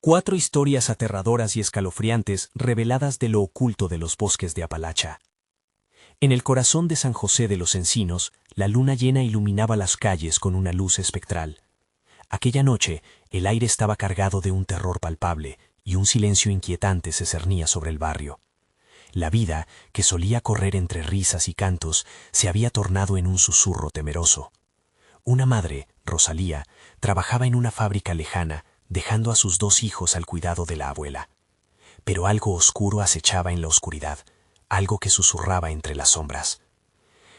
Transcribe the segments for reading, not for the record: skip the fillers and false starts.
4 historias aterradoras y escalofriantes reveladas de lo oculto de los bosques de Apalacha. En el corazón de San José de los Encinos, la luna llena iluminaba las calles con una luz espectral. Aquella noche, el aire estaba cargado de un terror palpable y un silencio inquietante se cernía sobre el barrio. La vida, que solía correr entre risas y cantos, se había tornado en un susurro temeroso. Una madre, Rosalía, trabajaba en una fábrica lejana, dejando a sus 2 hijos al cuidado de la abuela. Pero algo oscuro acechaba en la oscuridad, algo que susurraba entre las sombras.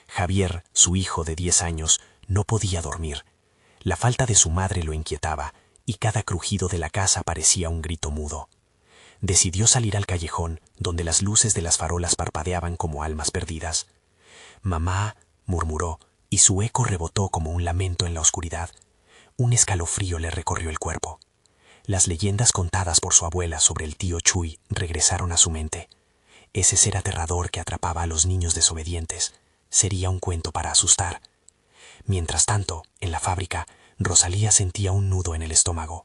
Javier, su hijo de 10 años, no podía dormir. La falta de su madre lo inquietaba, y cada crujido de la casa parecía un grito mudo. Decidió salir al callejón, donde las luces de las farolas parpadeaban como almas perdidas. «Mamá», murmuró, y su eco rebotó como un lamento en la oscuridad. Un escalofrío le recorrió el cuerpo. Las leyendas contadas por su abuela sobre el tío Chuy regresaron a su mente. Ese ser aterrador que atrapaba a los niños desobedientes sería un cuento para asustar. Mientras tanto, en la fábrica, Rosalía sentía un nudo en el estómago.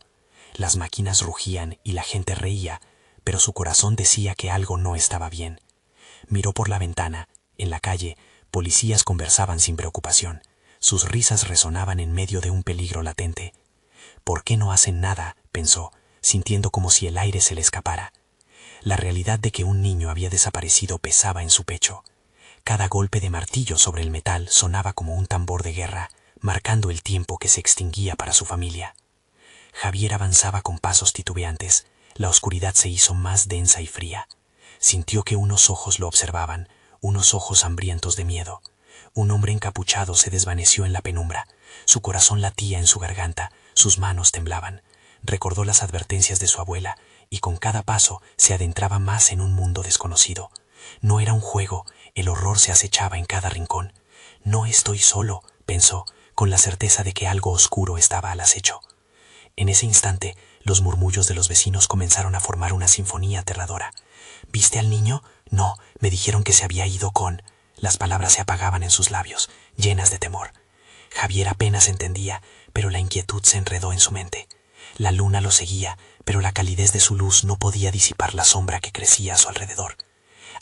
Las máquinas rugían y la gente reía, pero su corazón decía que algo no estaba bien. Miró por la ventana. En la calle, policías conversaban sin preocupación. Sus risas resonaban en medio de un peligro latente. «¿Por qué no hacen nada?», pensó, sintiendo como si el aire se le escapara. La realidad de que un niño había desaparecido pesaba en su pecho. Cada golpe de martillo sobre el metal sonaba como un tambor de guerra, marcando el tiempo que se extinguía para su familia. Javier avanzaba con pasos titubeantes. La oscuridad se hizo más densa y fría. Sintió que unos ojos lo observaban, unos ojos hambrientos de miedo. Un hombre encapuchado se desvaneció en la penumbra. Su corazón latía en su garganta, sus manos temblaban. Recordó las advertencias de su abuela y con cada paso se adentraba más en un mundo desconocido. No era un juego, el horror se acechaba en cada rincón. «No estoy solo», pensó, con la certeza de que algo oscuro estaba al acecho. En ese instante, los murmullos de los vecinos comenzaron a formar una sinfonía aterradora. «¿Viste al niño? No, me dijeron que se había ido con...». Las palabras se apagaban en sus labios, llenas de temor. Javier apenas entendía, pero la inquietud se enredó en su mente. La luna lo seguía, pero la calidez de su luz no podía disipar la sombra que crecía a su alrededor.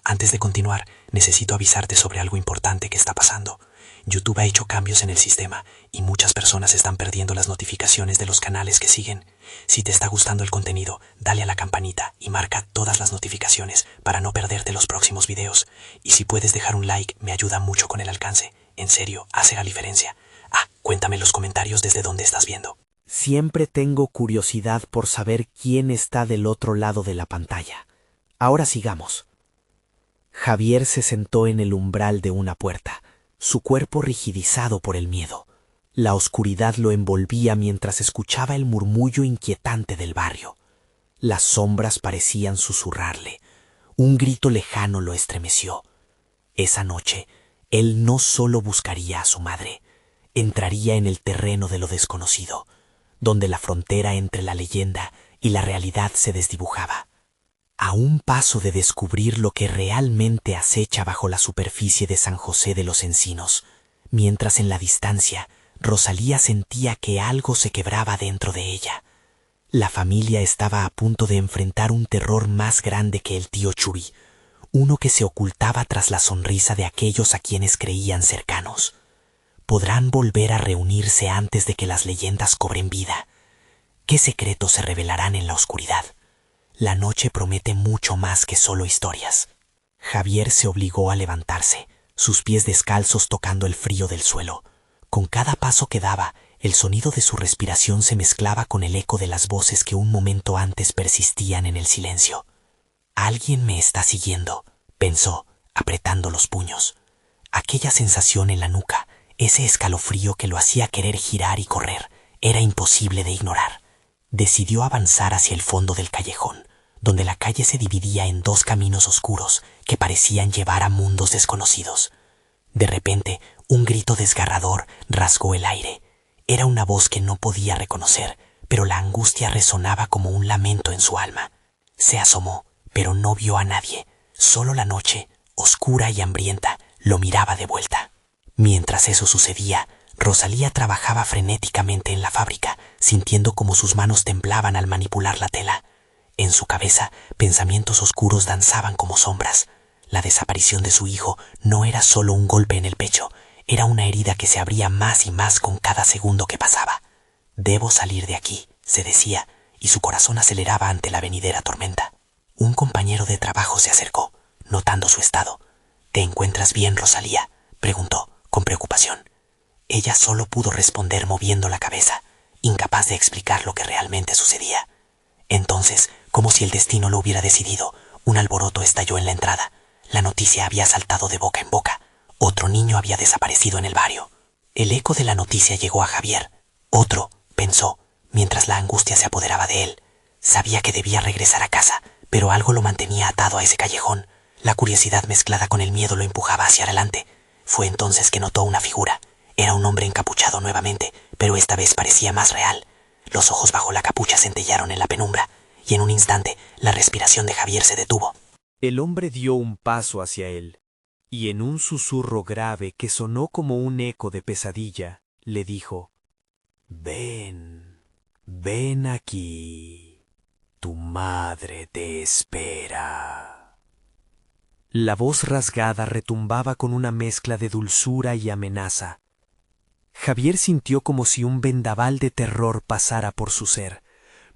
«Antes de continuar, necesito avisarte sobre algo importante que está pasando. YouTube ha hecho cambios en el sistema y muchas personas están perdiendo las notificaciones de los canales que siguen. Si te está gustando el contenido, dale a la campanita y marca todas las notificaciones para no perderte los próximos videos. Y si puedes dejar un like, me ayuda mucho con el alcance. En serio, hace la diferencia. Cuéntame en los comentarios desde dónde estás viendo». Siempre tengo curiosidad por saber quién está del otro lado de la pantalla. Ahora sigamos. Javier se sentó en el umbral de una puerta, su cuerpo rigidizado por el miedo. La oscuridad lo envolvía mientras escuchaba el murmullo inquietante del barrio. Las sombras parecían susurrarle. Un grito lejano lo estremeció. Esa noche, él no solo buscaría a su madre, entraría en el terreno de lo desconocido, donde la frontera entre la leyenda y la realidad se desdibujaba. A un paso de descubrir lo que realmente acecha bajo la superficie de San José de los Encinos, mientras en la distancia Rosalía sentía que algo se quebraba dentro de ella. La familia estaba a punto de enfrentar un terror más grande que el tío Chuy, uno que se ocultaba tras la sonrisa de aquellos a quienes creían cercanos. ¿Podrán volver a reunirse antes de que las leyendas cobren vida? ¿Qué secretos se revelarán en la oscuridad? La noche promete mucho más que solo historias. Javier se obligó a levantarse, sus pies descalzos tocando el frío del suelo. Con cada paso que daba, el sonido de su respiración se mezclaba con el eco de las voces que un momento antes persistían en el silencio. «Alguien me está siguiendo», pensó, apretando los puños. Aquella sensación en la nuca, ese escalofrío que lo hacía querer girar y correr, era imposible de ignorar. Decidió avanzar hacia el fondo del callejón, donde la calle se dividía en 2 caminos oscuros que parecían llevar a mundos desconocidos. De repente, un grito desgarrador rasgó el aire. Era una voz que no podía reconocer, pero la angustia resonaba como un lamento en su alma. Se asomó, pero no vio a nadie. Solo la noche, oscura y hambrienta, lo miraba de vuelta. Mientras eso sucedía, Rosalía trabajaba frenéticamente en la fábrica, sintiendo como sus manos temblaban al manipular la tela. En su cabeza, pensamientos oscuros danzaban como sombras. La desaparición de su hijo no era solo un golpe en el pecho, era una herida que se abría más y más con cada segundo que pasaba. «Debo salir de aquí», se decía, y su corazón aceleraba ante la venidera tormenta. Un compañero de trabajo se acercó, notando su estado. «¿Te encuentras bien, Rosalía?», preguntó, con preocupación. Ella solo pudo responder moviendo la cabeza, incapaz de explicar lo que realmente sucedía. Entonces, como si el destino lo hubiera decidido, un alboroto estalló en la entrada. La noticia había saltado de boca en boca. Otro niño había desaparecido en el barrio. El eco de la noticia llegó a Javier. Otro, pensó, mientras la angustia se apoderaba de él. Sabía que debía regresar a casa, pero algo lo mantenía atado a ese callejón. La curiosidad mezclada con el miedo lo empujaba hacia adelante. Fue entonces que notó una figura. Era un hombre encapuchado nuevamente, pero esta vez parecía más real. Los ojos bajo la capucha centellaron en la penumbra, y en un instante la respiración de Javier se detuvo. El hombre dio un paso hacia él, y en un susurro grave que sonó como un eco de pesadilla, le dijo: «Ven, ven aquí. Tu madre te espera». La voz rasgada retumbaba con una mezcla de dulzura y amenaza. Javier sintió como si un vendaval de terror pasara por su ser.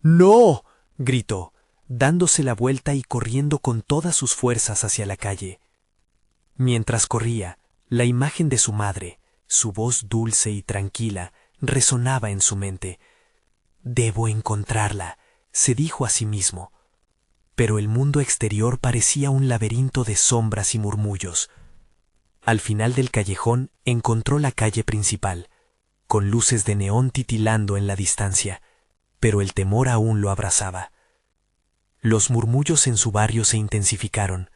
«¡No!», gritó, dándose la vuelta y corriendo con todas sus fuerzas hacia la calle. Mientras corría, la imagen de su madre, su voz dulce y tranquila, resonaba en su mente. «Debo encontrarla», se dijo a sí mismo. Pero el mundo exterior parecía un laberinto de sombras y murmullos. Al final del callejón encontró la calle principal, con luces de neón titilando en la distancia, pero el temor aún lo abrazaba. Los murmullos en su barrio se intensificaron.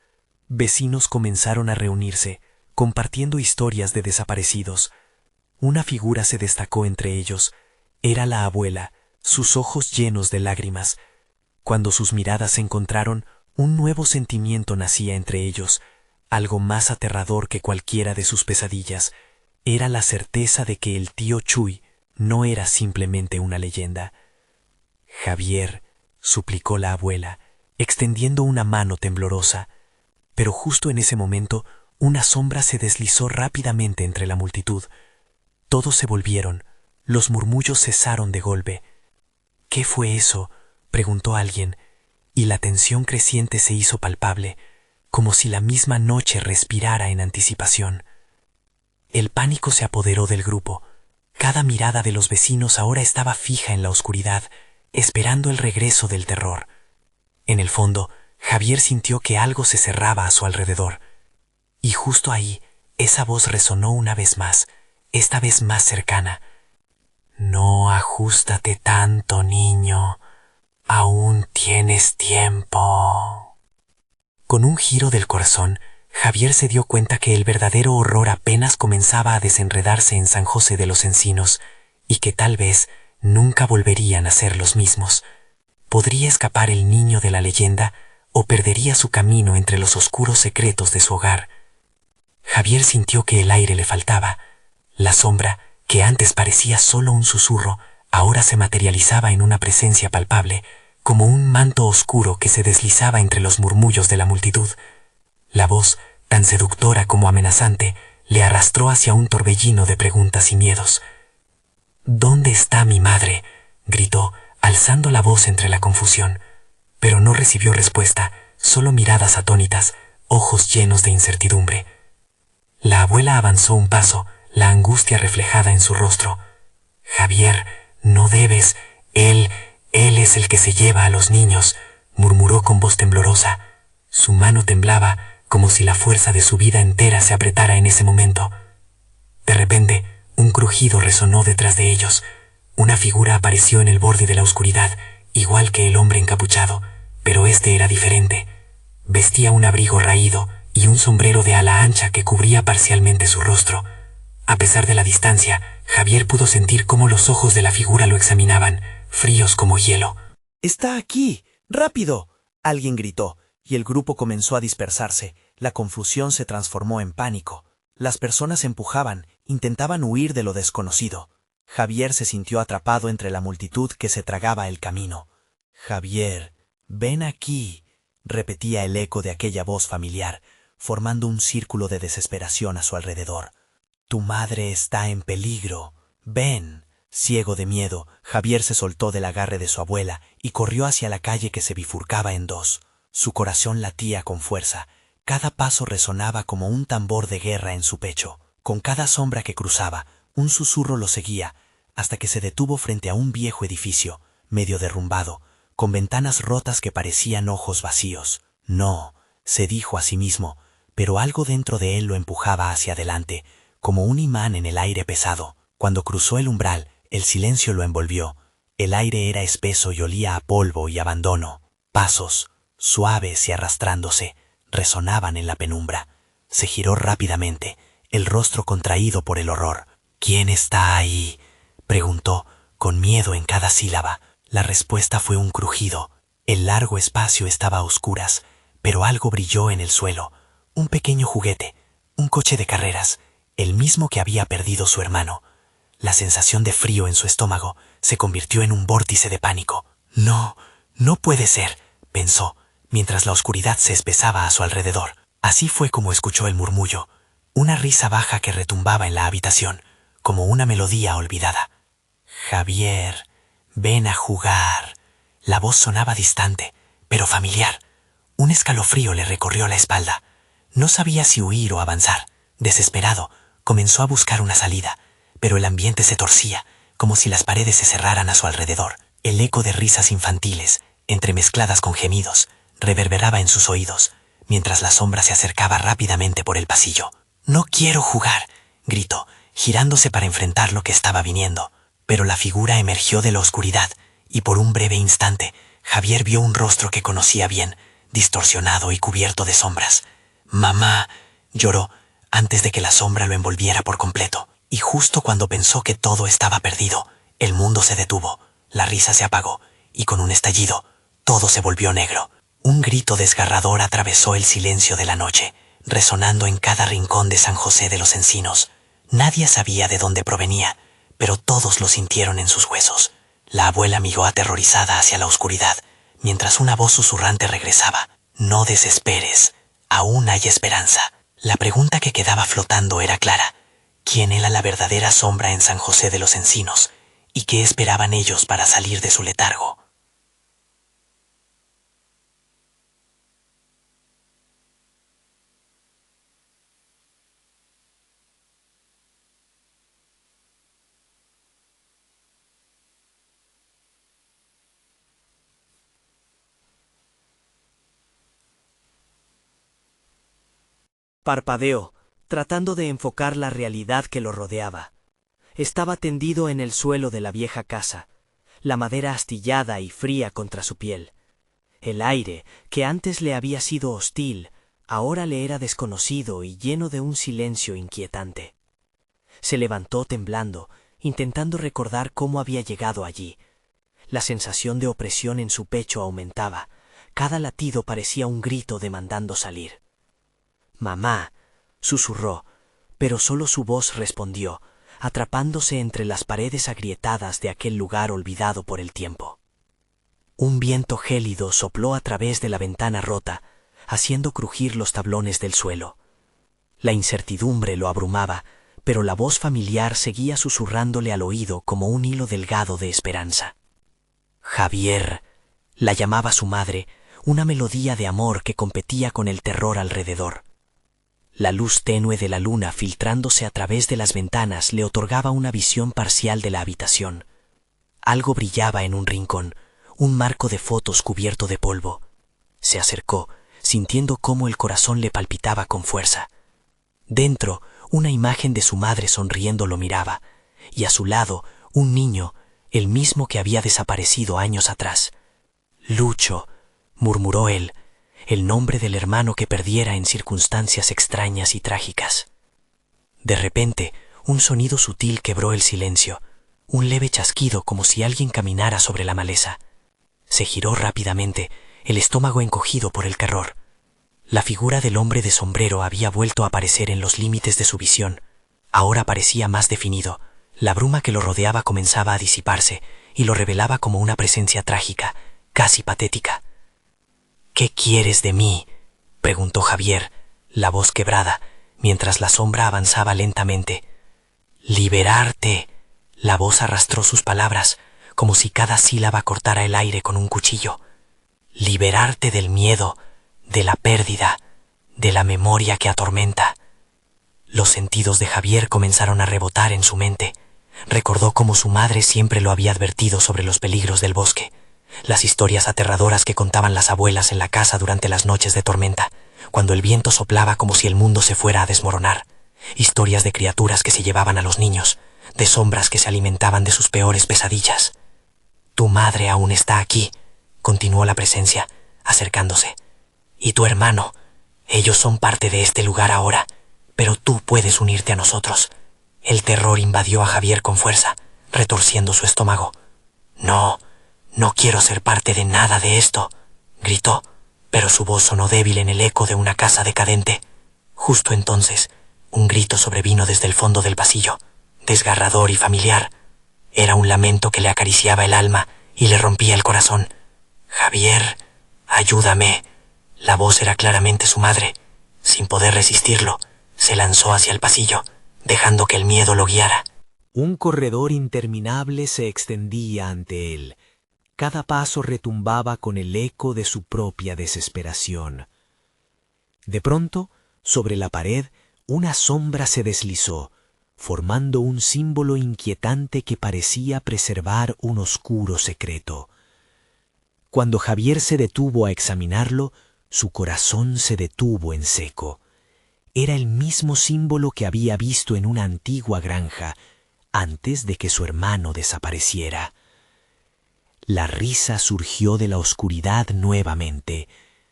Vecinos comenzaron a reunirse, compartiendo historias de desaparecidos. Una figura se destacó entre ellos. Era la abuela, sus ojos llenos de lágrimas. Cuando sus miradas se encontraron, un nuevo sentimiento nacía entre ellos, algo más aterrador que cualquiera de sus pesadillas. Era la certeza de que el tío Chuy no era simplemente una leyenda. «Javier», suplicó la abuela, extendiendo una mano temblorosa. Pero justo en ese momento, una sombra se deslizó rápidamente entre la multitud. Todos se volvieron, los murmullos cesaron de golpe. «¿Qué fue eso?», preguntó alguien, y la tensión creciente se hizo palpable, como si la misma noche respirara en anticipación. El pánico se apoderó del grupo. Cada mirada de los vecinos ahora estaba fija en la oscuridad, esperando el regreso del terror. En el fondo, Javier sintió que algo se cerraba a su alrededor. Y justo ahí, esa voz resonó una vez más, esta vez más cercana. «No ajústate tanto, niño. Aún tienes tiempo». Con un giro del corazón, Javier se dio cuenta que el verdadero horror apenas comenzaba a desenredarse en San José de los Encinos, y que tal vez nunca volverían a ser los mismos. ¿Podría escapar el niño de la leyenda o perdería su camino entre los oscuros secretos de su hogar? Javier sintió que el aire le faltaba. La sombra, que antes parecía solo un susurro, ahora se materializaba en una presencia palpable, como un manto oscuro que se deslizaba entre los murmullos de la multitud. La voz, tan seductora como amenazante, le arrastró hacia un torbellino de preguntas y miedos. «¿Dónde está mi madre?», gritó, alzando la voz entre la confusión. Pero no recibió respuesta, solo miradas atónitas, ojos llenos de incertidumbre. La abuela avanzó un paso, la angustia reflejada en su rostro. «Javier, no debes. Él es el que se lleva a los niños», murmuró con voz temblorosa. Su mano temblaba, como si la fuerza de su vida entera se apretara en ese momento. De repente, un crujido resonó detrás de ellos. Una figura apareció en el borde de la oscuridad, igual que el hombre encapuchado, pero este era diferente. Vestía un abrigo raído y un sombrero de ala ancha que cubría parcialmente su rostro. A pesar de la distancia, Javier pudo sentir cómo los ojos de la figura lo examinaban, fríos como hielo. «¡Está aquí! ¡Rápido!», alguien gritó, y el grupo comenzó a dispersarse. La confusión se transformó en pánico. Las personas empujaban, intentaban huir de lo desconocido. Javier se sintió atrapado entre la multitud que se tragaba el camino. «Javier, Ven aquí, repetía el eco de aquella voz familiar, formando un círculo de desesperación a su alrededor. Tu madre está en peligro. Ven. Ciego de miedo, Javier se soltó del agarre de su abuela y corrió hacia la calle que se bifurcaba en dos. Su corazón latía con fuerza. Cada paso resonaba como un tambor de guerra en su pecho. Con cada sombra que cruzaba, un susurro lo seguía, hasta que se detuvo frente a un viejo edificio, medio derrumbado, con ventanas rotas que parecían ojos vacíos. No, se dijo a sí mismo, pero algo dentro de él lo empujaba hacia adelante, como un imán en el aire pesado. Cuando cruzó el umbral, el silencio lo envolvió. El aire era espeso y olía a polvo y abandono. Pasos, suaves y arrastrándose, resonaban en la penumbra. Se giró rápidamente, el rostro contraído por el horror. ¿Quién está ahí?, preguntó, con miedo en cada sílaba. La respuesta fue un crujido. El largo espacio estaba a oscuras, pero algo brilló en el suelo. Un pequeño juguete, un coche de carreras, el mismo que había perdido su hermano. La sensación de frío en su estómago se convirtió en un vórtice de pánico. No, no puede ser, pensó, mientras la oscuridad se espesaba a su alrededor. Así fue como escuchó el murmullo, una risa baja que retumbaba en la habitación, como una melodía olvidada. Javier, ven a jugar. La voz sonaba distante, pero familiar. Un escalofrío le recorrió la espalda. No sabía si huir o avanzar. Desesperado, comenzó a buscar una salida, pero el ambiente se torcía, como si las paredes se cerraran a su alrededor. El eco de risas infantiles, entremezcladas con gemidos, reverberaba en sus oídos, mientras la sombra se acercaba rápidamente por el pasillo. «No quiero jugar», gritó, girándose para enfrentar lo que estaba viniendo. Pero la figura emergió de la oscuridad, y por un breve instante, Javier vio un rostro que conocía bien, distorsionado y cubierto de sombras. «Mamá», lloró, antes de que la sombra lo envolviera por completo. Y justo cuando pensó que todo estaba perdido, el mundo se detuvo, la risa se apagó, y con un estallido, todo se volvió negro. Un grito desgarrador atravesó el silencio de la noche, resonando en cada rincón de San José de los Encinos. Nadie sabía de dónde provenía, pero todos lo sintieron en sus huesos. La abuela miró aterrorizada hacia la oscuridad, mientras una voz susurrante regresaba. «No desesperes, aún hay esperanza». La pregunta que quedaba flotando era clara. ¿Quién era la verdadera sombra en San José de los Encinos? ¿Y qué esperaban ellos para salir de su letargo? Parpadeó, tratando de enfocar la realidad que lo rodeaba. Estaba tendido en el suelo de la vieja casa, la madera astillada y fría contra su piel. El aire, que antes le había sido hostil, ahora le era desconocido y lleno de un silencio inquietante. Se levantó temblando, intentando recordar cómo había llegado allí. La sensación de opresión en su pecho aumentaba. Cada latido parecía un grito demandando salir. «Mamá», susurró, pero solo su voz respondió, atrapándose entre las paredes agrietadas de aquel lugar olvidado por el tiempo. Un viento gélido sopló a través de la ventana rota, haciendo crujir los tablones del suelo. La incertidumbre lo abrumaba, pero la voz familiar seguía susurrándole al oído como un hilo delgado de esperanza. «Javier», la llamaba su madre, una melodía de amor que competía con el terror alrededor. La luz tenue de la luna filtrándose a través de las ventanas le otorgaba una visión parcial de la habitación. Algo brillaba en un rincón, un marco de fotos cubierto de polvo. Se acercó, sintiendo cómo el corazón le palpitaba con fuerza. Dentro, una imagen de su madre sonriendo lo miraba, y a su lado, un niño, el mismo que había desaparecido años atrás. «Lucho», murmuró él, el nombre del hermano que perdiera en circunstancias extrañas y trágicas. De repente, un sonido sutil quebró el silencio, un leve chasquido como si alguien caminara sobre la maleza. Se giró rápidamente, el estómago encogido por el calor. La figura del hombre de sombrero había vuelto a aparecer en los límites de su visión. Ahora parecía más definido. La bruma que lo rodeaba comenzaba a disiparse y lo revelaba como una presencia trágica, casi patética. ¿Qué quieres de mí?, preguntó Javier, la voz quebrada, mientras la sombra avanzaba lentamente. Liberarte. La voz arrastró sus palabras, como si cada sílaba cortara el aire con un cuchillo. Liberarte del miedo, de la pérdida, de la memoria que atormenta. Los sentidos de Javier comenzaron a rebotar en su mente. Recordó cómo su madre siempre lo había advertido sobre los peligros del bosque, las historias aterradoras que contaban las abuelas en la casa durante las noches de tormenta, cuando el viento soplaba como si el mundo se fuera a desmoronar. Historias de criaturas que se llevaban a los niños, de sombras que se alimentaban de sus peores pesadillas. Tu madre aún está aquí, continuó la presencia, acercándose. Y tu hermano. Ellos son parte de este lugar ahora, pero tú puedes unirte a nosotros. El terror invadió a Javier con fuerza, retorciendo su estómago. No, no quiero ser parte de nada de esto, gritó, pero su voz sonó débil en el eco de una casa decadente. Justo entonces, un grito sobrevino desde el fondo del pasillo, desgarrador y familiar. Era un lamento que le acariciaba el alma y le rompía el corazón. Javier, ayúdame. La voz era claramente su madre. Sin poder resistirlo, se lanzó hacia el pasillo, dejando que el miedo lo guiara. Un corredor interminable se extendía ante él. Cada paso retumbaba con el eco de su propia desesperación. De pronto, sobre la pared, una sombra se deslizó, formando un símbolo inquietante que parecía preservar un oscuro secreto. Cuando Javier se detuvo a examinarlo, su corazón se detuvo en seco. Era el mismo símbolo que había visto en una antigua granja, antes de que su hermano desapareciera. La risa surgió de la oscuridad nuevamente,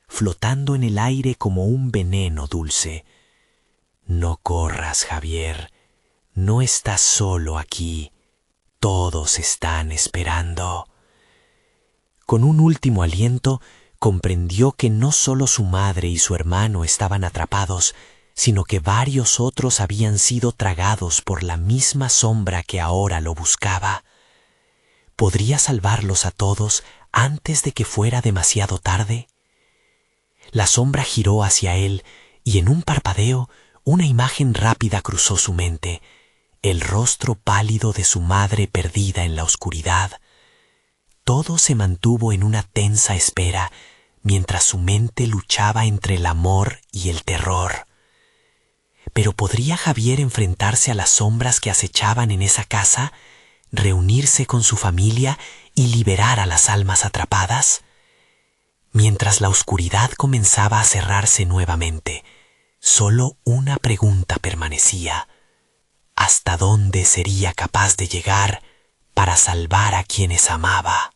flotando en el aire como un veneno dulce. No corras, Javier. No estás solo aquí. Todos están esperando. Con un último aliento, comprendió que no solo su madre y su hermano estaban atrapados, sino que varios otros habían sido tragados por la misma sombra que ahora lo buscaba. ¿Podría salvarlos a todos antes de que fuera demasiado tarde? La sombra giró hacia él y en un parpadeo una imagen rápida cruzó su mente, el rostro pálido de su madre perdida en la oscuridad. Todo se mantuvo en una tensa espera, mientras su mente luchaba entre el amor y el terror. ¿Pero podría Javier enfrentarse a las sombras que acechaban en esa casa, reunirse con su familia y liberar a las almas atrapadas? Mientras la oscuridad comenzaba a cerrarse nuevamente, solo una pregunta permanecía: ¿hasta dónde sería capaz de llegar para salvar a quienes amaba?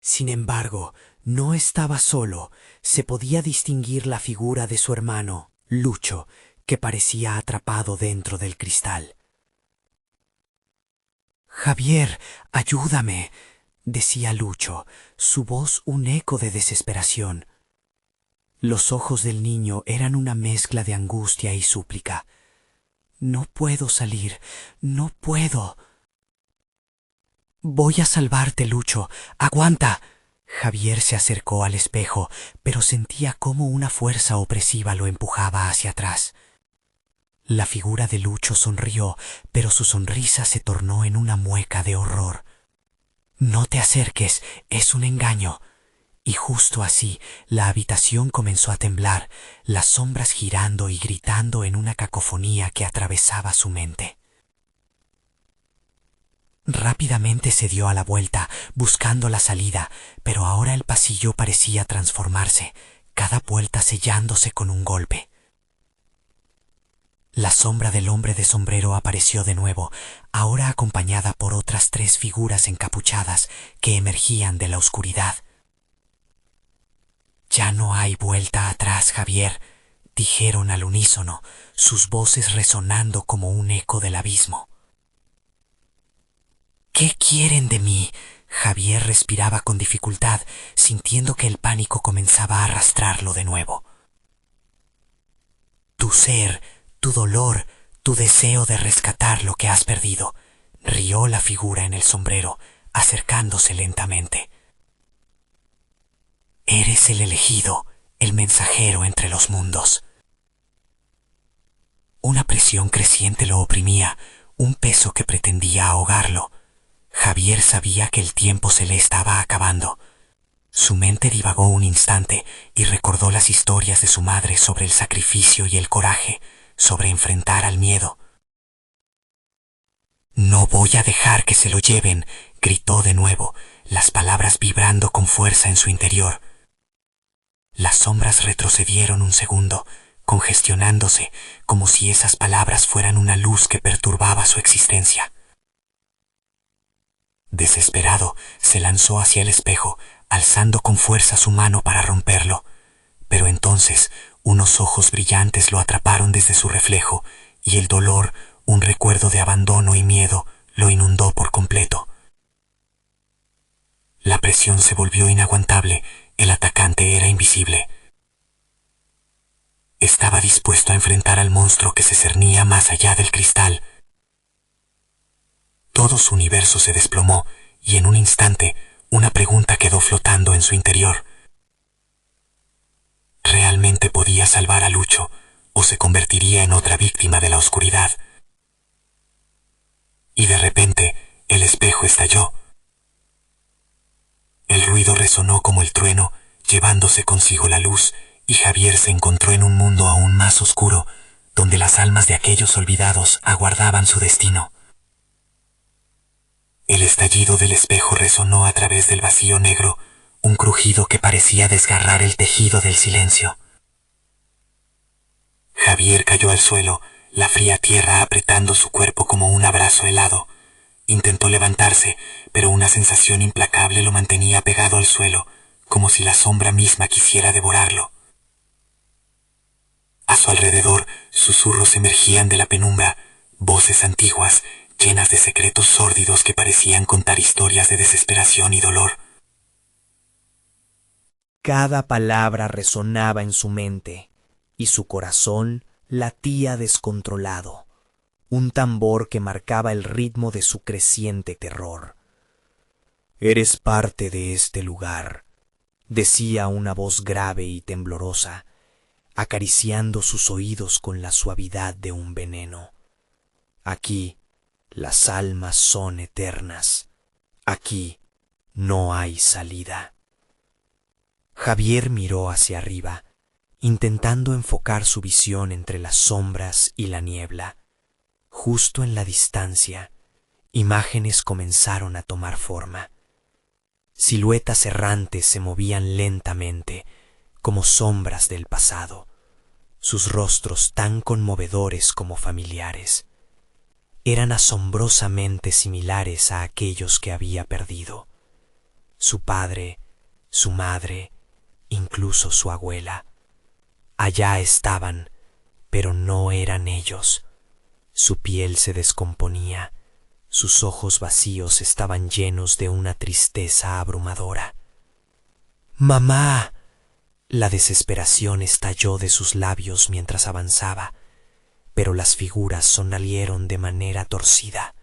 Sin embargo, no estaba solo. Se podía distinguir la figura de su hermano, Lucho, que parecía atrapado dentro del cristal. «Javier, ayúdame», decía Lucho, su voz un eco de desesperación. Los ojos del niño eran una mezcla de angustia y súplica. «No puedo salir, no puedo». «Voy a salvarte, Lucho. Aguanta». Javier se acercó al espejo, pero sentía cómo una fuerza opresiva lo empujaba hacia atrás. La figura de Lucho sonrió, pero su sonrisa se tornó en una mueca de horror. «No te acerques, es un engaño». Y justo así, la habitación comenzó a temblar, las sombras girando y gritando en una cacofonía que atravesaba su mente. Rápidamente se dio a la vuelta, buscando la salida, pero ahora el pasillo parecía transformarse, cada puerta sellándose con un golpe. La sombra del hombre de sombrero apareció de nuevo, ahora acompañada por otras 3 figuras encapuchadas que emergían de la oscuridad. «Ya no hay vuelta atrás, Javier», dijeron al unísono, sus voces resonando como un eco del abismo. «¿Qué quieren de mí?», Javier respiraba con dificultad, sintiendo que el pánico comenzaba a arrastrarlo de nuevo. «Tu ser, tu dolor, tu deseo de rescatar lo que has perdido», rió la figura en el sombrero, acercándose lentamente. «Eres el elegido, el mensajero entre los mundos». Una presión creciente lo oprimía, un peso que pretendía ahogarlo. Javier sabía que el tiempo se le estaba acabando. Su mente divagó un instante y recordó las historias de su madre sobre el sacrificio y el coraje, sobre enfrentar al miedo. «No voy a dejar que se lo lleven», gritó de nuevo, las palabras vibrando con fuerza en su interior. Las sombras retrocedieron un segundo, congestionándose, como si esas palabras fueran una luz que perturbaba su existencia. Desesperado, se lanzó hacia el espejo, alzando con fuerza su mano para romperlo. Pero entonces, unos ojos brillantes lo atraparon desde su reflejo, y el dolor, un recuerdo de abandono y miedo, lo inundó por completo. La presión se volvió inaguantable, el atacante era invisible. Estaba dispuesto a enfrentar al monstruo que se cernía más allá del cristal. Todo su universo se desplomó y en un instante una pregunta quedó flotando en su interior. ¿Realmente podía salvar a Lucho o se convertiría en otra víctima de la oscuridad? Y de repente el espejo estalló. El ruido resonó como el trueno, llevándose consigo la luz, y Javier se encontró en un mundo aún más oscuro, donde las almas de aquellos olvidados aguardaban su destino. El estallido del espejo resonó a través del vacío negro, un crujido que parecía desgarrar el tejido del silencio. Javier cayó al suelo, la fría tierra apretando su cuerpo como un abrazo helado. Intentó levantarse, pero una sensación implacable lo mantenía pegado al suelo, como si la sombra misma quisiera devorarlo. A su alrededor, susurros emergían de la penumbra, voces antiguas, llenas de secretos sórdidos que parecían contar historias de desesperación y dolor. Cada palabra resonaba en su mente, y su corazón latía descontrolado, un tambor que marcaba el ritmo de su creciente terror. «Eres parte de este lugar», decía una voz grave y temblorosa, acariciando sus oídos con la suavidad de un veneno. «Aquí las almas son eternas. Aquí no hay salida». Javier miró hacia arriba, intentando enfocar su visión entre las sombras y la niebla. Justo en la distancia, imágenes comenzaron a tomar forma. Siluetas errantes se movían lentamente, como sombras del pasado, sus rostros tan conmovedores como familiares. Eran asombrosamente similares a aquellos que había perdido. Su padre, su madre, incluso su abuela. Allá estaban, pero no eran ellos. Su piel se descomponía, sus ojos vacíos estaban llenos de una tristeza abrumadora. «¡Mamá!». La desesperación estalló de sus labios mientras avanzaba, pero las figuras sonrieron de manera torcida.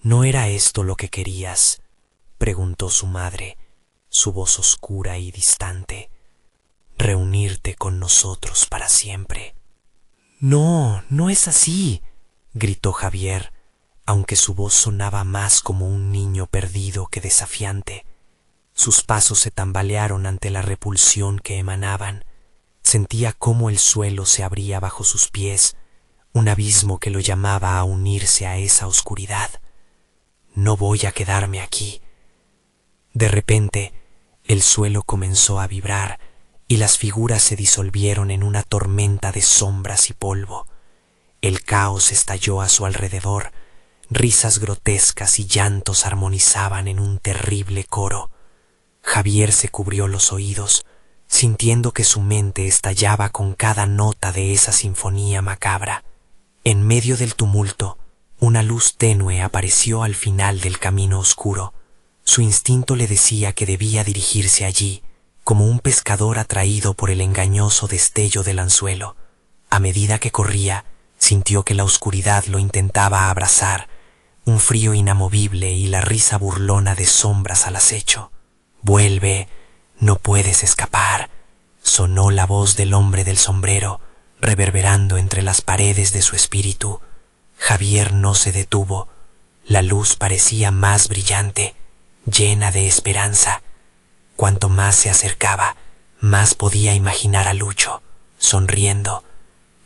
«¿No era esto lo que querías?», preguntó su madre, su voz oscura y distante. «¿Reunirte con nosotros para siempre?». «No, no es así», gritó Javier, aunque su voz sonaba más como un niño perdido que desafiante. Sus pasos se tambalearon ante la repulsión que emanaban. Sentía cómo el suelo se abría bajo sus pies, un abismo que lo llamaba a unirse a esa oscuridad. No voy a quedarme aquí. De repente, el suelo comenzó a vibrar y las figuras se disolvieron en una tormenta de sombras y polvo. El caos estalló a su alrededor. Risas grotescas y llantos armonizaban en un terrible coro. Javier se cubrió los oídos, sintiendo que su mente estallaba con cada nota de esa sinfonía macabra. En medio del tumulto, una luz tenue apareció al final del camino oscuro. Su instinto le decía que debía dirigirse allí, como un pescador atraído por el engañoso destello del anzuelo. A medida que corría, sintió que la oscuridad lo intentaba abrazar, un frío inamovible y la risa burlona de sombras al acecho. «Vuelve, no puedes escapar», sonó la voz del hombre del sombrero, reverberando entre las paredes de su espíritu. Javier no se detuvo. La luz parecía más brillante, llena de esperanza. Cuanto más se acercaba, más podía imaginar a Lucho, sonriendo.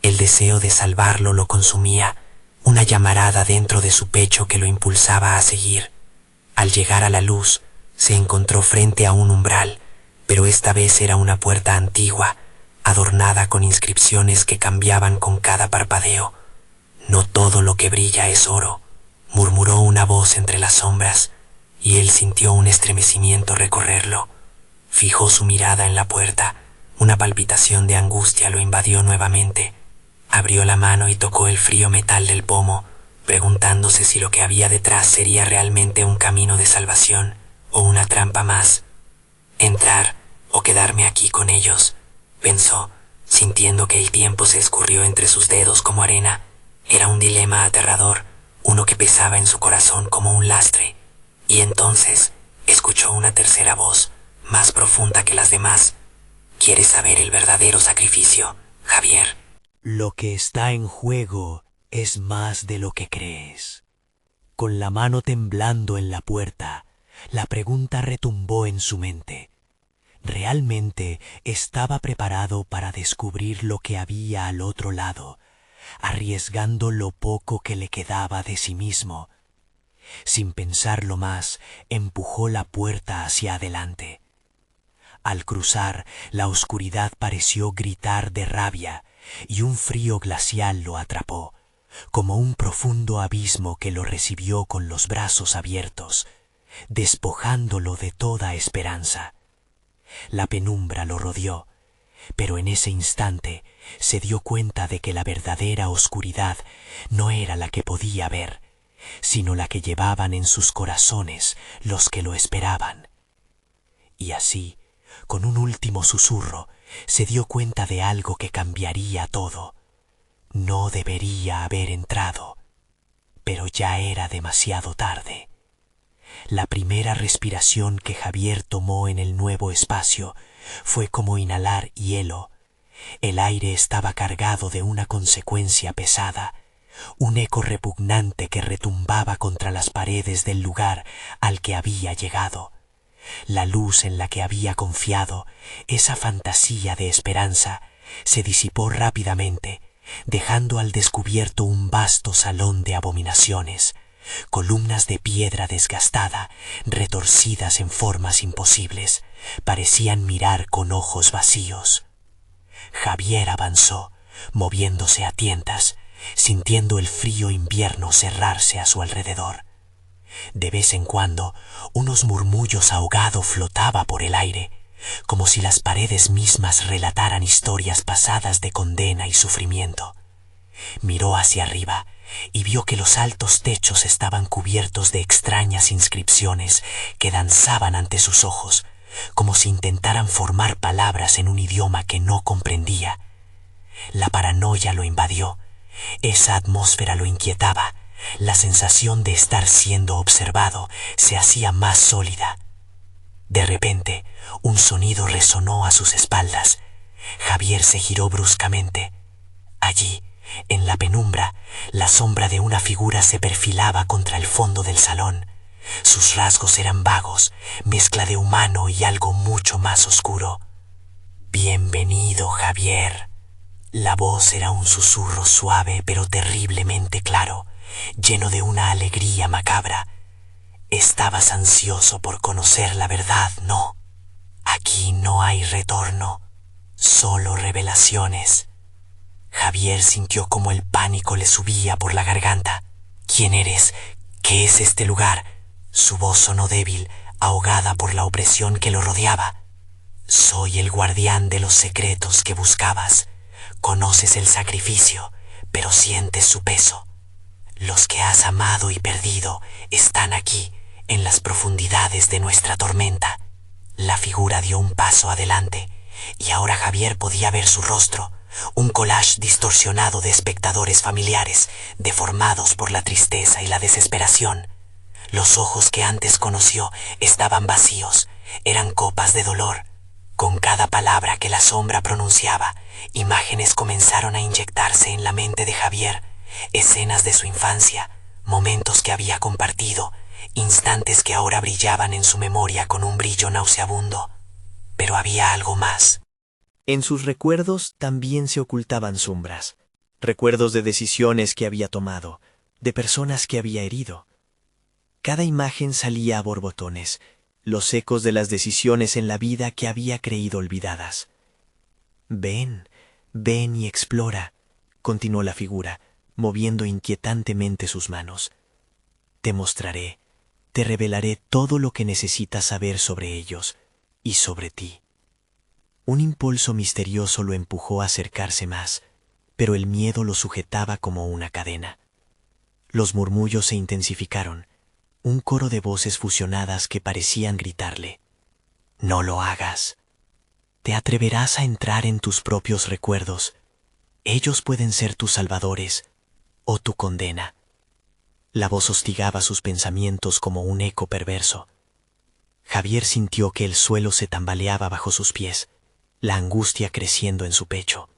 El deseo de salvarlo lo consumía, una llamarada dentro de su pecho que lo impulsaba a seguir. Al llegar a la luz, se encontró frente a un umbral, pero esta vez era una puerta antigua, adornada con inscripciones que cambiaban con cada parpadeo. «No todo lo que brilla es oro», murmuró una voz entre las sombras, y él sintió un estremecimiento recorrerlo. Fijó su mirada en la puerta. Una palpitación de angustia lo invadió nuevamente. Abrió la mano y tocó el frío metal del pomo, preguntándose si lo que había detrás sería realmente un camino de salvación o una trampa más. «Entrar o quedarme aquí con ellos», pensó, sintiendo que el tiempo se escurrió entre sus dedos como arena. Era un dilema aterrador, uno que pesaba en su corazón como un lastre. Y entonces escuchó una tercera voz, más profunda que las demás. «¿Quieres saber el verdadero sacrificio, Javier?» Lo que está en juego es más de lo que crees. Con la mano temblando en la puerta, la pregunta retumbó en su mente. ¿Realmente estaba preparado para descubrir lo que había al otro lado, arriesgando lo poco que le quedaba de sí mismo? Sin pensarlo más, empujó la puerta hacia adelante. Al cruzar, la oscuridad pareció gritar de rabia, y un frío glacial lo atrapó, como un profundo abismo que lo recibió con los brazos abiertos, despojándolo de toda esperanza. La penumbra lo rodeó, pero en ese instante se dio cuenta de que la verdadera oscuridad no era la que podía ver, sino la que llevaban en sus corazones los que lo esperaban. Y así, con un último susurro, se dio cuenta de algo que cambiaría todo. No debería haber entrado, pero ya era demasiado tarde. La primera respiración que Javier tomó en el nuevo espacio fue como inhalar hielo. El aire estaba cargado de una consecuencia pesada, un eco repugnante que retumbaba contra las paredes del lugar al que había llegado. La luz en la que había confiado, esa fantasía de esperanza, se disipó rápidamente, dejando al descubierto un vasto salón de abominaciones, columnas de piedra desgastada, retorcidas en formas imposibles, parecían mirar con ojos vacíos. Javier avanzó, moviéndose a tientas, sintiendo el frío invierno cerrarse a su alrededor. De vez en cuando, unos murmullos ahogados flotaba por el aire, como si las paredes mismas relataran historias pasadas de condena y sufrimiento. Miró hacia arriba y vio que los altos techos estaban cubiertos de extrañas inscripciones que danzaban ante sus ojos, como si intentaran formar palabras en un idioma que no comprendía. La paranoia lo invadió. Esa atmósfera lo inquietaba. La sensación de estar siendo observado se hacía más sólida. De repente, un sonido resonó a sus espaldas. Javier se giró bruscamente. Allí, en la penumbra, la sombra de una figura se perfilaba contra el fondo del salón. Sus rasgos eran vagos, mezcla de humano y algo mucho más oscuro. «Bienvenido, Javier». La voz era un susurro suave pero terriblemente claro, lleno de una alegría macabra. Estabas ansioso por conocer la verdad, ¿no? Aquí no hay retorno, solo revelaciones. Javier sintió como el pánico le subía por la garganta. ¿Quién eres? ¿Qué es este lugar? Su voz sonó débil, ahogada por la opresión que lo rodeaba. Soy el guardián de los secretos que buscabas. Conoces el sacrificio, pero sientes su peso. Los que has amado y perdido están aquí, en las profundidades de nuestra tormenta. La figura dio un paso adelante, y ahora Javier podía ver su rostro, un collage distorsionado de espectadores familiares, deformados por la tristeza y la desesperación. Los ojos que antes conoció estaban vacíos, eran copas de dolor. Con cada palabra que la sombra pronunciaba, imágenes comenzaron a inyectarse en la mente de Javier, escenas de su infancia, momentos que había compartido, instantes que ahora brillaban en su memoria con un brillo nauseabundo. Pero había algo más. En sus recuerdos también se ocultaban sombras, recuerdos de decisiones que había tomado, de personas que había herido. Cada imagen salía a borbotones, los ecos de las decisiones en la vida que había creído olvidadas. Ven, ven y explora, continuó la figura, moviendo inquietantemente sus manos. Te mostraré, te revelaré todo lo que necesitas saber sobre ellos y sobre ti. Un impulso misterioso lo empujó a acercarse más, pero el miedo lo sujetaba como una cadena. Los murmullos se intensificaron, un coro de voces fusionadas que parecían gritarle: «No lo hagas. Te atreverás a entrar en tus propios recuerdos. Ellos pueden ser tus salvadores o tu condena». La voz hostigaba sus pensamientos como un eco perverso. Javier sintió que el suelo se tambaleaba bajo sus pies, la angustia creciendo en su pecho.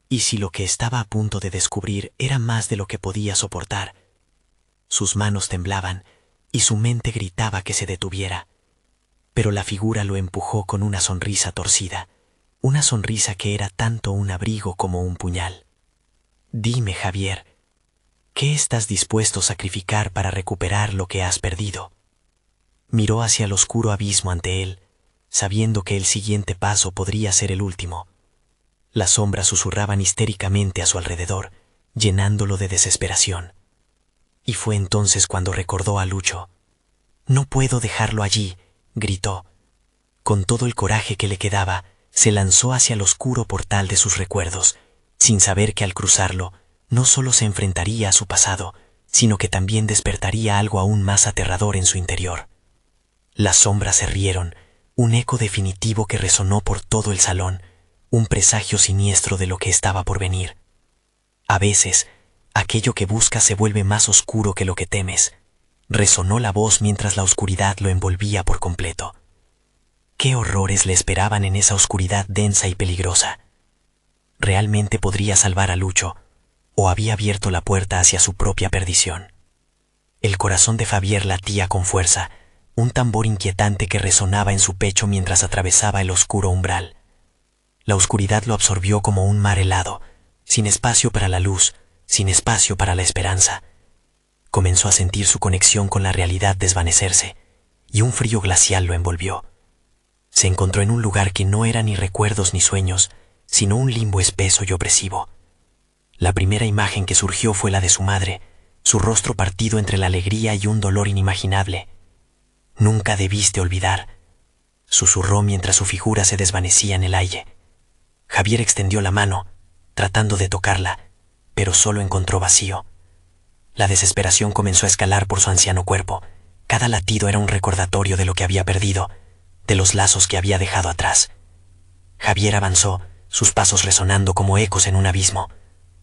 ¿Y si lo que estaba a punto de descubrir era más de lo que podía soportar? Sus manos temblaban y su mente gritaba que se detuviera. Pero la figura lo empujó con una sonrisa torcida, una sonrisa que era tanto un abrigo como un puñal. Dime, Javier, ¿qué estás dispuesto a sacrificar para recuperar lo que has perdido? Miró hacia el oscuro abismo ante él, sabiendo que el siguiente paso podría ser el último. Las sombras susurraban histéricamente a su alrededor, llenándolo de desesperación. Y fue entonces cuando recordó a Lucho. «No puedo dejarlo allí», gritó. Con todo el coraje que le quedaba, se lanzó hacia el oscuro portal de sus recuerdos, sin saber que al cruzarlo, no solo se enfrentaría a su pasado, sino que también despertaría algo aún más aterrador en su interior. Las sombras se rieron, un eco definitivo que resonó por todo el salón, un presagio siniestro de lo que estaba por venir. A veces, aquello que buscas se vuelve más oscuro que lo que temes, resonó la voz mientras la oscuridad lo envolvía por completo. ¿Qué horrores le esperaban en esa oscuridad densa y peligrosa? ¿Realmente podría salvar a Lucho, o había abierto la puerta hacia su propia perdición? El corazón de Javier latía con fuerza, un tambor inquietante que resonaba en su pecho mientras atravesaba el oscuro umbral. La oscuridad lo absorbió como un mar helado, sin espacio para la luz, sin espacio para la esperanza. Comenzó a sentir su conexión con la realidad desvanecerse, y un frío glacial lo envolvió. Se encontró en un lugar que no era ni recuerdos ni sueños, sino un limbo espeso y opresivo. La primera imagen que surgió fue la de su madre, su rostro partido entre la alegría y un dolor inimaginable. «Nunca debiste olvidar», susurró mientras su figura se desvanecía en el aire. Javier extendió la mano, tratando de tocarla, pero solo encontró vacío. La desesperación comenzó a escalar por su anciano cuerpo. Cada latido era un recordatorio de lo que había perdido, de los lazos que había dejado atrás. Javier avanzó, sus pasos resonando como ecos en un abismo.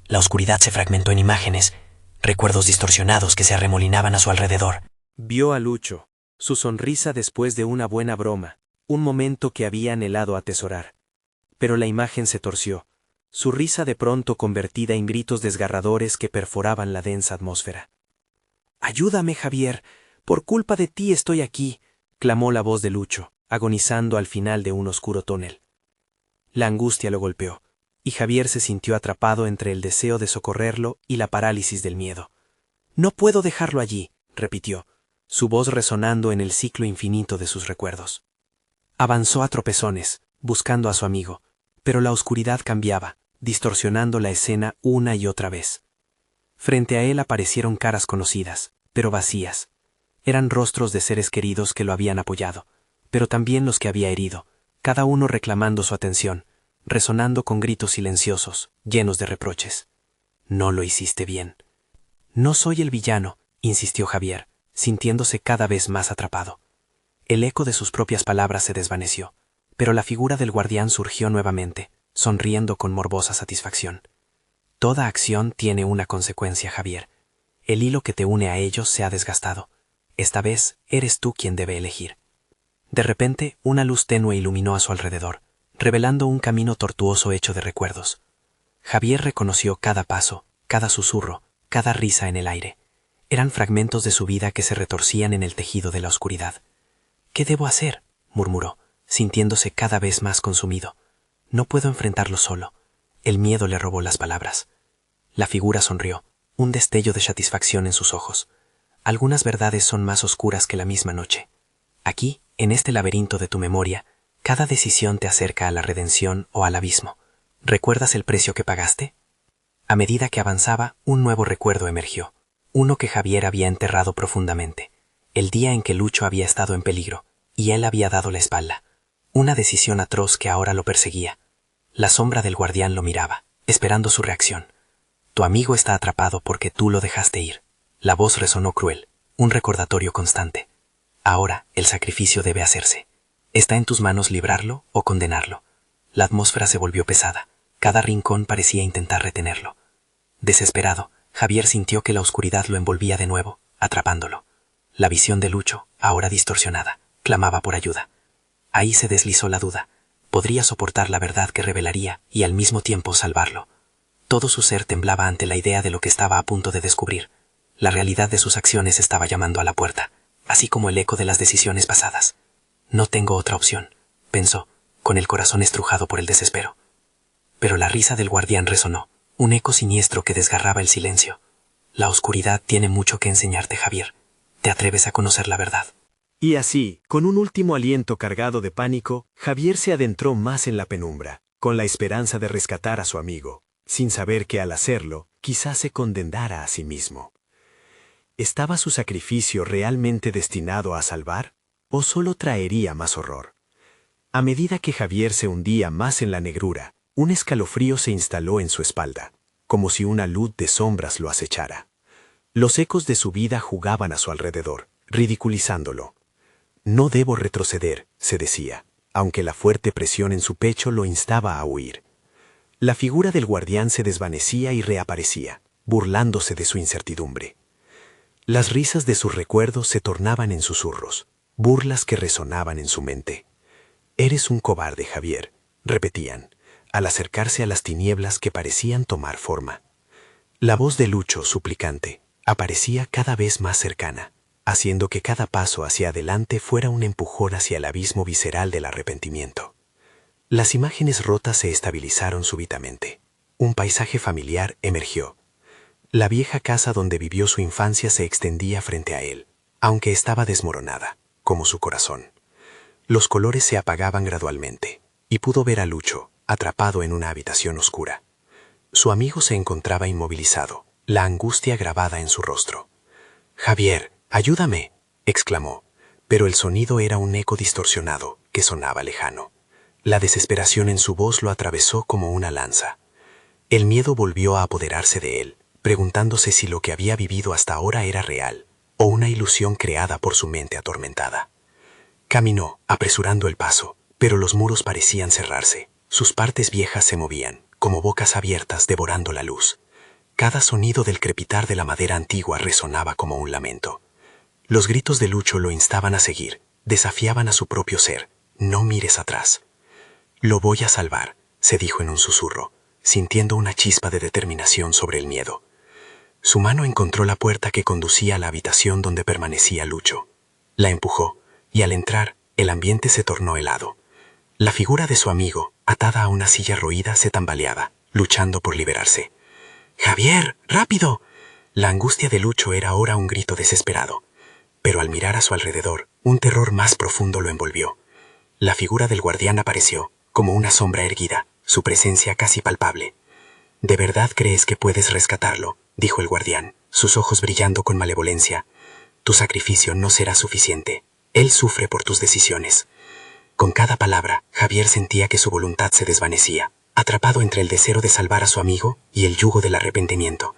La oscuridad se fragmentó en imágenes, recuerdos distorsionados que se arremolinaban a su alrededor. Vio a Lucho, su sonrisa después de una buena broma, un momento que había anhelado atesorar. Pero la imagen se torció, su risa de pronto convertida en gritos desgarradores que perforaban la densa atmósfera. «Ayúdame, Javier, por culpa de ti estoy aquí», clamó la voz de Lucho, agonizando al final de un oscuro túnel. La angustia lo golpeó, y Javier se sintió atrapado entre el deseo de socorrerlo y la parálisis del miedo. «No puedo dejarlo allí», repitió. su voz resonando en el ciclo infinito de sus recuerdos. Avanzó a tropezones, buscando a su amigo, pero la oscuridad cambiaba, distorsionando la escena una y otra vez. Frente a él aparecieron caras conocidas, pero vacías. Eran rostros de seres queridos que lo habían apoyado, pero también los que había herido, cada uno reclamando su atención, resonando con gritos silenciosos, llenos de reproches. No lo hiciste bien. No soy el villano, insistió Javier, sintiéndose cada vez más atrapado. El eco de sus propias palabras se desvaneció, pero la figura del guardián surgió nuevamente, sonriendo con morbosa satisfacción. Toda acción tiene una consecuencia, Javier. El hilo que te une a ellos se ha desgastado. Esta vez eres tú quien debe elegir. De repente, una luz tenue iluminó a su alrededor, revelando un camino tortuoso hecho de recuerdos. Javier reconoció cada paso, cada susurro, cada risa en el aire. Eran fragmentos de su vida que se retorcían en el tejido de la oscuridad. ¿Qué debo hacer?, murmuró, sintiéndose cada vez más consumido. No puedo enfrentarlo solo. El miedo le robó las palabras. La figura sonrió, un destello de satisfacción en sus ojos. Algunas verdades son más oscuras que la misma noche. Aquí, en este laberinto de tu memoria, cada decisión te acerca a la redención o al abismo. ¿Recuerdas el precio que pagaste? A medida que avanzaba, un nuevo recuerdo emergió, uno que Javier había enterrado profundamente, el día en que Lucho había estado en peligro, y él había dado la espalda. Una decisión atroz que ahora lo perseguía. La sombra del guardián lo miraba, esperando su reacción. Tu amigo está atrapado porque tú lo dejaste ir. La voz resonó cruel, un recordatorio constante. Ahora el sacrificio debe hacerse. Está en tus manos librarlo o condenarlo. La atmósfera se volvió pesada. Cada rincón parecía intentar retenerlo. Desesperado, Javier sintió que la oscuridad lo envolvía de nuevo, atrapándolo. La visión de Lucho, ahora distorsionada, clamaba por ayuda. Ahí se deslizó la duda. Podría soportar la verdad que revelaría y al mismo tiempo salvarlo. Todo su ser temblaba ante la idea de lo que estaba a punto de descubrir. La realidad de sus acciones estaba llamando a la puerta, así como el eco de las decisiones pasadas. No tengo otra opción, pensó, con el corazón estrujado por el desespero. Pero la risa del guardián resonó, un eco siniestro que desgarraba el silencio. La oscuridad tiene mucho que enseñarte, Javier. ¿Te atreves a conocer la verdad? Y así, con un último aliento cargado de pánico, Javier se adentró más en la penumbra, con la esperanza de rescatar a su amigo, sin saber que al hacerlo, quizás se condenara a sí mismo. ¿Estaba su sacrificio realmente destinado a salvar, o solo traería más horror? A medida que Javier se hundía más en la negrura, un escalofrío se instaló en su espalda, como si una luz de sombras lo acechara. Los ecos de su vida jugaban a su alrededor, ridiculizándolo. No debo retroceder, se decía, aunque la fuerte presión en su pecho lo instaba a huir. La figura del guardián se desvanecía y reaparecía, burlándose de su incertidumbre. Las risas de sus recuerdos se tornaban en susurros, burlas que resonaban en su mente. «Eres un cobarde, Javier», repetían, al acercarse a las tinieblas que parecían tomar forma. La voz de Lucho, suplicante, aparecía cada vez más cercana, haciendo que cada paso hacia adelante fuera un empujón hacia el abismo visceral del arrepentimiento. Las imágenes rotas se estabilizaron súbitamente. Un paisaje familiar emergió. La vieja casa donde vivió su infancia se extendía frente a él, aunque estaba desmoronada, como su corazón. Los colores se apagaban gradualmente, y pudo ver a Lucho, atrapado en una habitación oscura. Su amigo se encontraba inmovilizado, la angustia grabada en su rostro. «Javier, ayúdame», exclamó, pero el sonido era un eco distorsionado que sonaba lejano. La desesperación en su voz lo atravesó como una lanza. El miedo volvió a apoderarse de él, preguntándose si lo que había vivido hasta ahora era real o una ilusión creada por su mente atormentada. Caminó, apresurando el paso, pero los muros parecían cerrarse. Sus partes viejas se movían, como bocas abiertas devorando la luz. Cada sonido del crepitar de la madera antigua resonaba como un lamento. Los gritos de Lucho lo instaban a seguir, desafiaban a su propio ser. «No mires atrás». «Lo voy a salvar», se dijo en un susurro, sintiendo una chispa de determinación sobre el miedo. Su mano encontró la puerta que conducía a la habitación donde permanecía Lucho. La empujó, y al entrar, el ambiente se tornó helado. La figura de su amigo, atada a una silla roída, se tambaleaba, luchando por liberarse. «¡Javier, rápido!». La angustia de Lucho era ahora un grito desesperado. Pero al mirar a su alrededor, un terror más profundo lo envolvió. La figura del guardián apareció, como una sombra erguida, su presencia casi palpable. «¿De verdad crees que puedes rescatarlo?», dijo el guardián, sus ojos brillando con malevolencia. «Tu sacrificio no será suficiente. Él sufre por tus decisiones». Con cada palabra, Javier sentía que su voluntad se desvanecía, atrapado entre el deseo de salvar a su amigo y el yugo del arrepentimiento.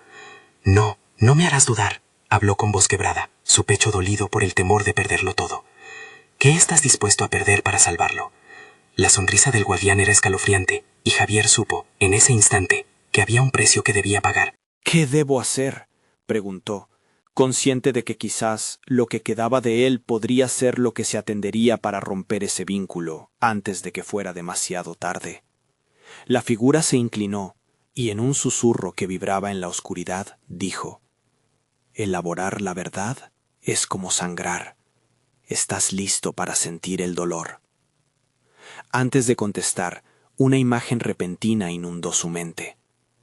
«No, no me harás dudar», habló con voz quebrada, su pecho dolido por el temor de perderlo todo. «¿Qué estás dispuesto a perder para salvarlo?». La sonrisa del guardián era escalofriante, y Javier supo, en ese instante, que había un precio que debía pagar. «¿Qué debo hacer?», preguntó, consciente de que quizás lo que quedaba de él podría ser lo que se atendería para romper ese vínculo antes de que fuera demasiado tarde. La figura se inclinó y en un susurro que vibraba en la oscuridad dijo: «Elaborar la verdad es como sangrar. ¿Estás listo para sentir el dolor?». Antes de contestar, una imagen repentina inundó su mente.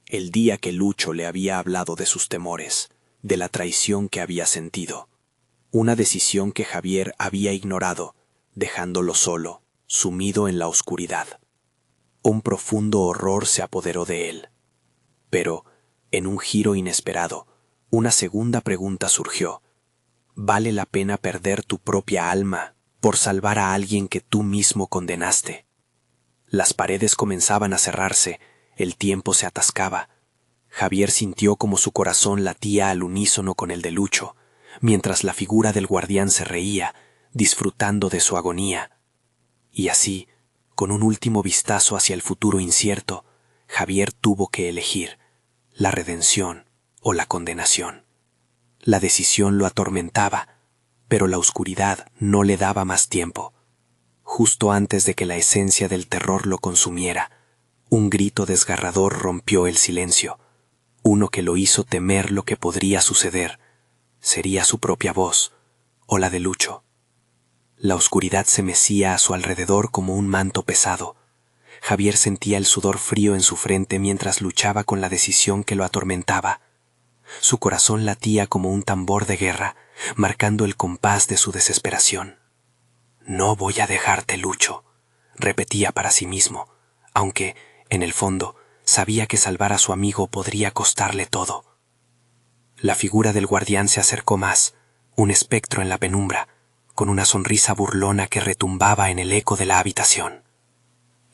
El día que Lucho le había hablado de sus temores, de la traición que había sentido. Una decisión que Javier había ignorado, dejándolo solo, sumido en la oscuridad. Un profundo horror se apoderó de él. Pero, en un giro inesperado, una segunda pregunta surgió. ¿Vale la pena perder tu propia alma por salvar a alguien que tú mismo condenaste? Las paredes comenzaban a cerrarse, el tiempo se atascaba. Javier sintió como su corazón latía al unísono con el de Lucho, mientras la figura del guardián se reía, disfrutando de su agonía. Y así, con un último vistazo hacia el futuro incierto, Javier tuvo que elegir la redención o la condenación. La decisión lo atormentaba, pero la oscuridad no le daba más tiempo. Justo antes de que la esencia del terror lo consumiera, un grito desgarrador rompió el silencio, uno que lo hizo temer lo que podría suceder. Sería su propia voz, o la de Lucho. La oscuridad se mecía a su alrededor como un manto pesado. Javier sentía el sudor frío en su frente mientras luchaba con la decisión que lo atormentaba. Su corazón latía como un tambor de guerra, marcando el compás de su desesperación. «No voy a dejarte, Lucho», repetía para sí mismo, aunque, en el fondo, sabía que salvar a su amigo podría costarle todo. La figura del guardián se acercó más, un espectro en la penumbra, con una sonrisa burlona que retumbaba en el eco de la habitación.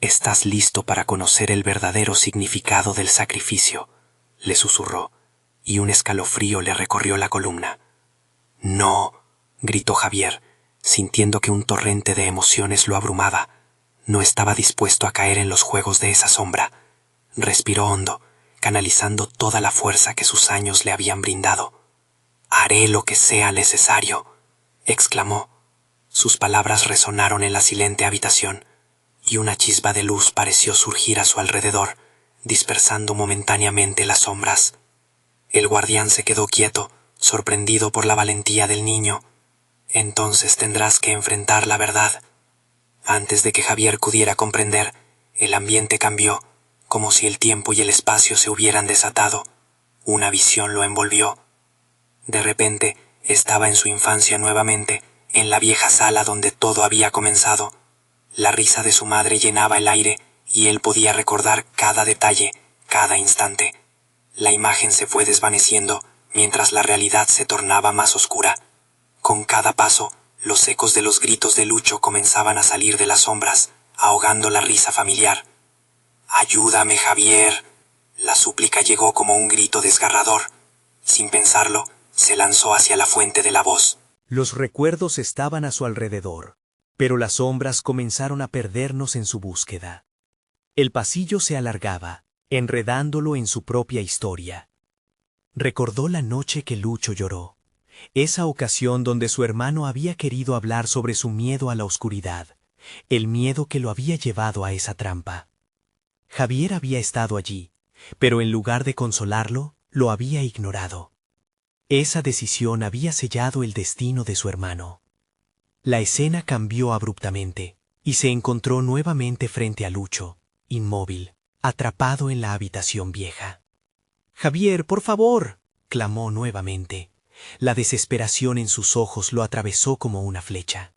«¿Estás listo para conocer el verdadero significado del sacrificio?», le susurró, y un escalofrío le recorrió la columna. «No», gritó Javier, sintiendo que un torrente de emociones lo abrumaba. No estaba dispuesto a caer en los juegos de esa sombra. Respiró hondo, canalizando toda la fuerza que sus años le habían brindado. «Haré lo que sea necesario», exclamó. Sus palabras resonaron en la silente habitación, y una chispa de luz pareció surgir a su alrededor, dispersando momentáneamente las sombras. El guardián se quedó quieto, sorprendido por la valentía del niño. «Entonces tendrás que enfrentar la verdad». Antes de que Javier pudiera comprender, el ambiente cambió, como si el tiempo y el espacio se hubieran desatado. Una visión lo envolvió. De repente, estaba en su infancia nuevamente, en la vieja sala donde todo había comenzado. La risa de su madre llenaba el aire, y él podía recordar cada detalle, cada instante. La imagen se fue desvaneciendo, mientras la realidad se tornaba más oscura. Con cada paso, los ecos de los gritos de Lucho comenzaban a salir de las sombras, ahogando la risa familiar. «Ayúdame, Javier». La súplica llegó como un grito desgarrador. Sin pensarlo, se lanzó hacia la fuente de la voz. Los recuerdos estaban a su alrededor, pero las sombras comenzaron a perdernos en su búsqueda. El pasillo se alargaba, enredándolo en su propia historia. Recordó la noche que Lucho lloró, esa ocasión donde su hermano había querido hablar sobre su miedo a la oscuridad, el miedo que lo había llevado a esa trampa. Javier había estado allí, pero en lugar de consolarlo, lo había ignorado. Esa decisión había sellado el destino de su hermano. La escena cambió abruptamente, y se encontró nuevamente frente a Lucho, inmóvil, atrapado en la habitación vieja. «Javier, por favor», clamó nuevamente, La desesperación en sus ojos lo atravesó como una flecha.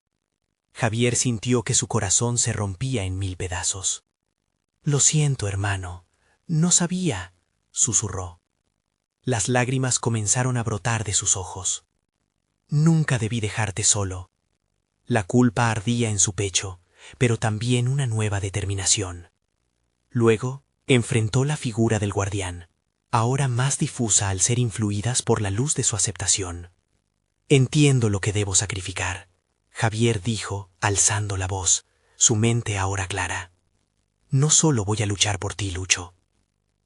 Javier sintió que su corazón se rompía en 1000 pedazos. «Lo siento, hermano. No sabía», susurró. Las lágrimas comenzaron a brotar de sus ojos. «Nunca debí dejarte solo». La culpa ardía en su pecho, pero también una nueva determinación. Luego, enfrentó la figura del guardián, ahora más difusa al ser influidas por la luz de su aceptación. «Entiendo lo que debo sacrificar», Javier dijo, alzando la voz, su mente ahora clara. «No solo voy a luchar por ti, Lucho.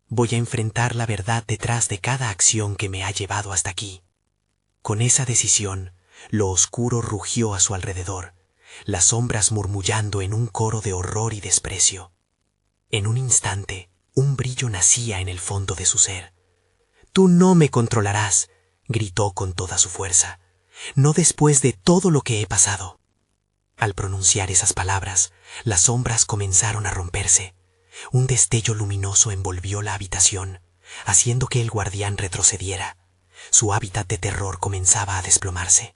Voy a enfrentar la verdad detrás de cada acción que me ha llevado hasta aquí». Con esa decisión, lo oscuro rugió a su alrededor, las sombras murmullando en un coro de horror y desprecio. En un instante, un brillo nacía en el fondo de su ser. «Tú no me controlarás», gritó con toda su fuerza. «No después de todo lo que he pasado». Al pronunciar esas palabras, las sombras comenzaron a romperse. Un destello luminoso envolvió la habitación, haciendo que el guardián retrocediera. Su hábitat de terror comenzaba a desplomarse.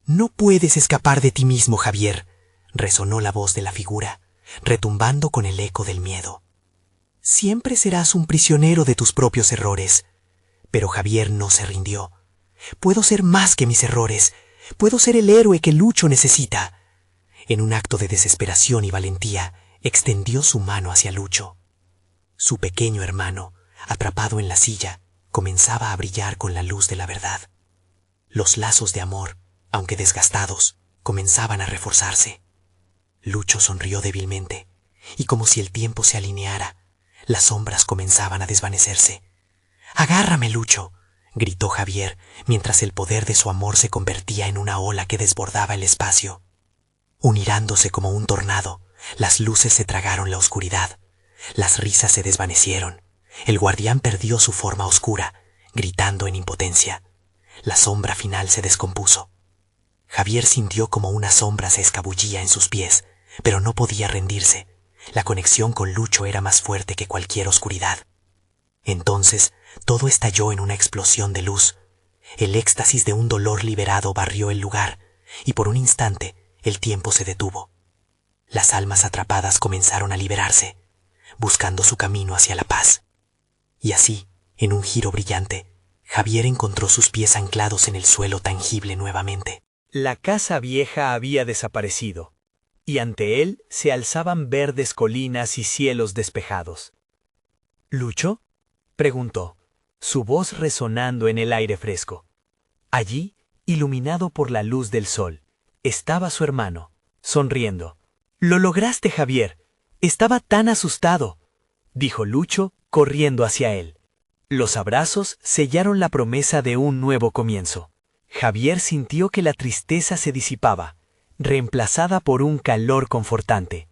«No puedes escapar de ti mismo, Javier», resonó la voz de la figura, retumbando con el eco del miedo. «Siempre serás un prisionero de tus propios errores». Pero Javier no se rindió. «Puedo ser más que mis errores. Puedo ser el héroe que Lucho necesita». En un acto de desesperación y valentía, extendió su mano hacia Lucho. Su pequeño hermano, atrapado en la silla, comenzaba a brillar con la luz de la verdad. Los lazos de amor, aunque desgastados, comenzaban a reforzarse. Lucho sonrió débilmente, y como si el tiempo se alineara, las sombras comenzaban a desvanecerse. «Agárrame, Lucho», gritó Javier, mientras el poder de su amor se convertía en una ola que desbordaba el espacio. Unirándose como un tornado, las luces se tragaron la oscuridad. Las risas se desvanecieron. El guardián perdió su forma oscura, gritando en impotencia. La sombra final se descompuso. Javier sintió como una sombra se escabullía en sus pies, pero no podía rendirse. La conexión con Lucho era más fuerte que cualquier oscuridad. Entonces, todo estalló en una explosión de luz. El éxtasis de un dolor liberado barrió el lugar, y por un instante, el tiempo se detuvo. Las almas atrapadas comenzaron a liberarse, buscando su camino hacia la paz. Y así, en un giro brillante, Javier encontró sus pies anclados en el suelo tangible nuevamente. La casa vieja había desaparecido, y ante él se alzaban verdes colinas y cielos despejados. «¿Lucho?», preguntó, su voz resonando en el aire fresco. Allí, iluminado por la luz del sol, estaba su hermano, sonriendo. «Lo lograste, Javier. Estaba tan asustado», dijo Lucho, corriendo hacia él. Los abrazos sellaron la promesa de un nuevo comienzo. Javier sintió que la tristeza se disipaba, reemplazada por un calor confortante,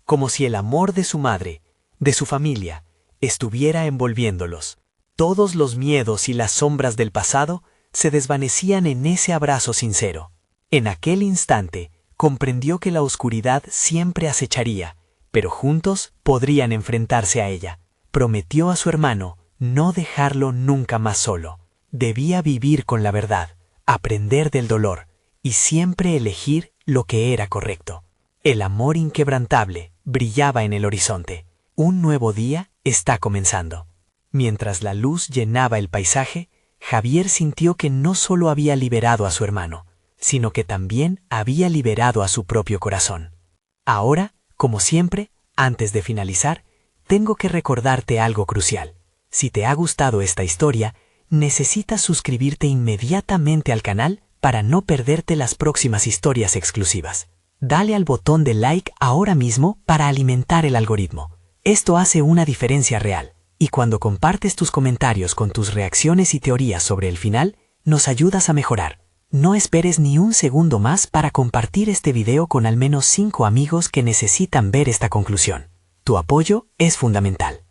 como si el amor de su madre, de su familia, estuviera envolviéndolos. Todos los miedos y las sombras del pasado se desvanecían en ese abrazo sincero. En aquel instante, comprendió que la oscuridad siempre acecharía, pero juntos podrían enfrentarse a ella. Prometió a su hermano no dejarlo nunca más solo. Debía vivir con la verdad, aprender del dolor y siempre elegir lo que era correcto. El amor inquebrantable brillaba en el horizonte. Un nuevo día está comenzando. Mientras la luz llenaba el paisaje, Javier sintió que no solo había liberado a su hermano, sino que también había liberado a su propio corazón. Ahora, como siempre, antes de finalizar, tengo que recordarte algo crucial. Si te ha gustado esta historia, necesitas suscribirte inmediatamente al canal para no perderte las próximas historias exclusivas. Dale al botón de like ahora mismo para alimentar el algoritmo. Esto hace una diferencia real, y cuando compartes tus comentarios con tus reacciones y teorías sobre el final, nos ayudas a mejorar. No esperes ni un segundo más para compartir este video con al menos 5 amigos que necesitan ver esta conclusión. Tu apoyo es fundamental.